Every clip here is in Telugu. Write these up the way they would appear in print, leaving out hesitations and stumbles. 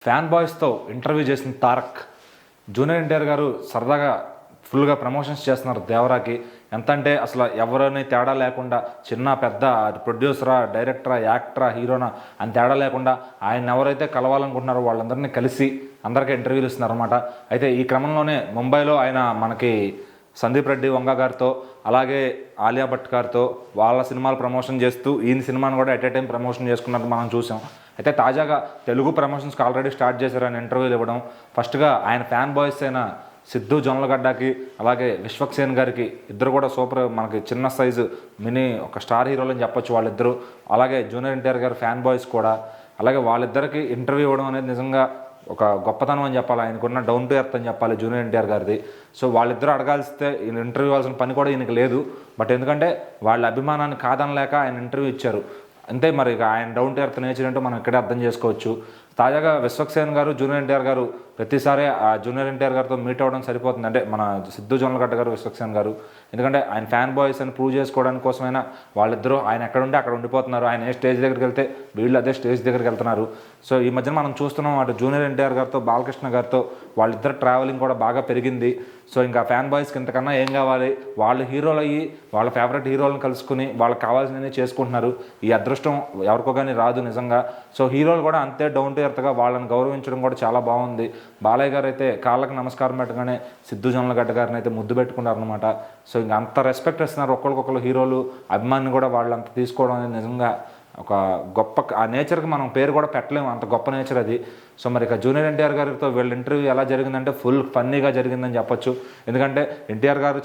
ఫ్యాన్ బాయ్స్తో ఇంటర్వ్యూ చేసిన తారక్ జూనియర్ ఎన్టీఆర్ గారు సరదాగా ఫుల్గా ప్రమోషన్స్ చేస్తున్నారు దేవరాకి. ఎంత అంటే అసలు ఎవరిని తేడా లేకుండా చిన్న పెద్ద ప్రొడ్యూసరా, డైరెక్టరా, యాక్టరా, హీరోనా అని తేడా లేకుండా ఆయన ఎవరైతే కలవాలనుకుంటున్నారో వాళ్ళందరినీ కలిసి అందరికీ ఇంటర్వ్యూలు ఇస్తున్నారు అనమాట. అయితే ఈ క్రమంలోనే ముంబైలో ఆయన మనకి సందీప్ రెడ్డి వంగ గారితో అలాగే ఆలియా భట్ గారితో వాళ్ళ సినిమాలు ప్రమోషన్ చేస్తూ ఈయన సినిమాను కూడా ఎట్ ఏ టైం ప్రమోషన్ చేసుకున్నట్టు మనం చూసాం. అయితే తాజాగా తెలుగు ప్రమోషన్స్కి ఆల్రెడీ స్టార్ట్ చేశారు ఆయన ఇంటర్వ్యూలు ఇవ్వడం. ఫస్ట్గా ఆయన ఫ్యాన్ బాయ్స్ అయిన సిద్ధు జొన్నలగడ్డకి అలాగే విశ్వక్సేన్ గారికి, ఇద్దరు కూడా సూపర్ మనకి చిన్న సైజు మినీ ఒక స్టార్ హీరోలు అని చెప్పొచ్చు వాళ్ళిద్దరూ. అలాగే జూనియర్ ఎన్టీఆర్ గారు ఫ్యాన్ బాయ్స్ కూడా, అలాగే వాళ్ళిద్దరికి ఇంటర్వ్యూ ఇవ్వడం అనేది నిజంగా ఒక గొప్పతనం అని చెప్పాలి. ఆయనకున్న డౌన్ టు ఎర్త్ అని చెప్పాలి జూనియర్ ఎన్టీఆర్ గారిది. సో వాళ్ళిద్దరూ అడగాల్సితే ఈయన ఇంటర్వ్యూ ఇవ్వాల్సిన పని కూడా ఈయనకి లేదు. బట్ ఎందుకంటే వాళ్ళ అభిమానాన్ని కాదనలేక ఆయన ఇంటర్వ్యూ ఇచ్చారు. అంతే. మరి ఇక ఆయన డౌన్ టు ఎర్త్ నేచర్ ఏంటో మనం ఇక్కడే అర్థం చేసుకోవచ్చు. తాజాగా విశ్వక్సేన్ గారు జూనియర్ ఎన్టీఆర్ గారు ప్రతిసారి ఆ జూనియర్ ఎన్టీఆర్ గారితో మీట్ అవ్వడం సరిపోతుంది. అంటే మన సిద్ధు జొన్నలగడ్డ గారు, విశ్వక్సేన్ గారు, ఎందుకంటే ఆయన ఫ్యాన్ బాయ్స్ అని ప్రూవ్ చేసుకోవడానికి కోసమైనా వాళ్ళిద్దరూ ఆయన ఎక్కడ ఉంటే అక్కడ ఉండిపోతున్నారు. ఆయన ఏ స్టేజ్ దగ్గరికి వెళ్తే వీళ్ళు అదే స్టేజ్ దగ్గరికి వెళ్తున్నారు. సో ఈ మధ్యన మనం చూస్తున్నాం అటు జూనియర్ ఎన్టీఆర్ గారితో బాలకృష్ణ గారితో వాళ్ళిద్దరు ట్రావెలింగ్ కూడా బాగా పెరిగింది. సో ఇంకా ఫ్యాన్ బాయ్స్కి ఇంతకన్నా ఏం కావాలి? వాళ్ళు హీరోలు అయ్యి వాళ్ళ ఫేవరెట్ హీరోలను కలుసుకుని వాళ్ళకి కావాల్సినవి చేసుకుంటున్నారు. ఈ అదృష్టం ఎవరికో కానీ రాదు నిజంగా. సో హీరోలు కూడా అంతే డౌన్ టు ఎర్త్గా వాళ్ళని గౌరవించడం కూడా చాలా బాగుంది. బాలయ్య గారు అయితే కాళ్ళకి నమస్కారం పెట్టగానే సిద్ధు జొన్నలగడ్డ గారిని అయితే ముద్దు పెట్టుకున్నారు అనమాట. సో ఇంకా అంత రెస్పెక్ట్ ఇస్తున్నారు ఒకరికొకరు హీరోలు. అభిమాని కూడా వాళ్ళంత తీసుకోవడం అనేది నిజంగా ఒక గొప్ప ఆ నేచర్కి మనం పేరు కూడా పెట్టలేము, అంత గొప్ప నేచర్ అది. సో మరి ఇక జూనియర్ ఎన్టీఆర్ గారితో వీళ్ళ ఇంటర్వ్యూ ఎలా జరిగిందంటే ఫుల్ ఫన్నీగా జరిగిందని చెప్పొచ్చు. ఎందుకంటే ఎన్టీఆర్ గారు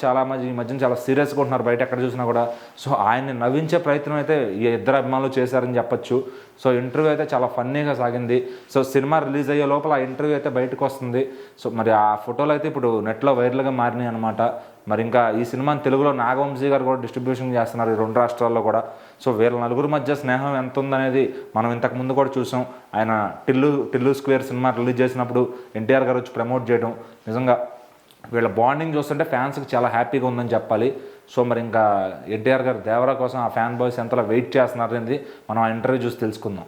ఈ మధ్యన చాలా సీరియస్గా ఉంటున్నారు బయట ఎక్కడ చూసినా కూడా. సో ఆయన్ని నవ్వించే ప్రయత్నం అయితే ఈ ఇద్దరు అభిమానులు చేశారని చెప్పొచ్చు. సో ఇంటర్వ్యూ అయితే చాలా ఫన్నీగా సాగింది. సో సినిమా రిలీజ్ అయ్యే లోపల ఆ ఇంటర్వ్యూ అయితే బయటకు వస్తుంది. సో మరి ఆ ఫోటోలు అయితే ఇప్పుడు నెట్లో వైరల్గా మారినాయి అనమాట. మరి ఇంకా ఈ సినిమాని తెలుగులో నాగవంశీ గారు కూడా డిస్ట్రిబ్యూషన్ చేస్తున్నారు ఈ రెండు రాష్ట్రాల్లో కూడా. సో వీళ్ళ నలుగురు మధ్య స్నేహం ఎంత ఉందనేది మనం ఇంతకు ముందు కూడా చూసాం. ఆయన టిల్లు స్క్వేర్ సినిమా రిలీజ్ చేసినప్పుడు ఎన్టీఆర్ గారు వచ్చి ప్రమోట్ చేయడం, నిజంగా వీళ్ళ బాండింగ్ చూస్తుంటే ఫ్యాన్స్కి చాలా హ్యాపీగా ఉందని చెప్పాలి. సో మరి ఇంకా ఎన్టీఆర్ గారు దేవరా కోసం ఆ ఫ్యాన్ బాయ్స్ ఎంతలా వెయిట్ చేస్తున్నారు అనేది మనం ఆ ఇంటర్వ్యూ చూసి తెలుసుకుందాం.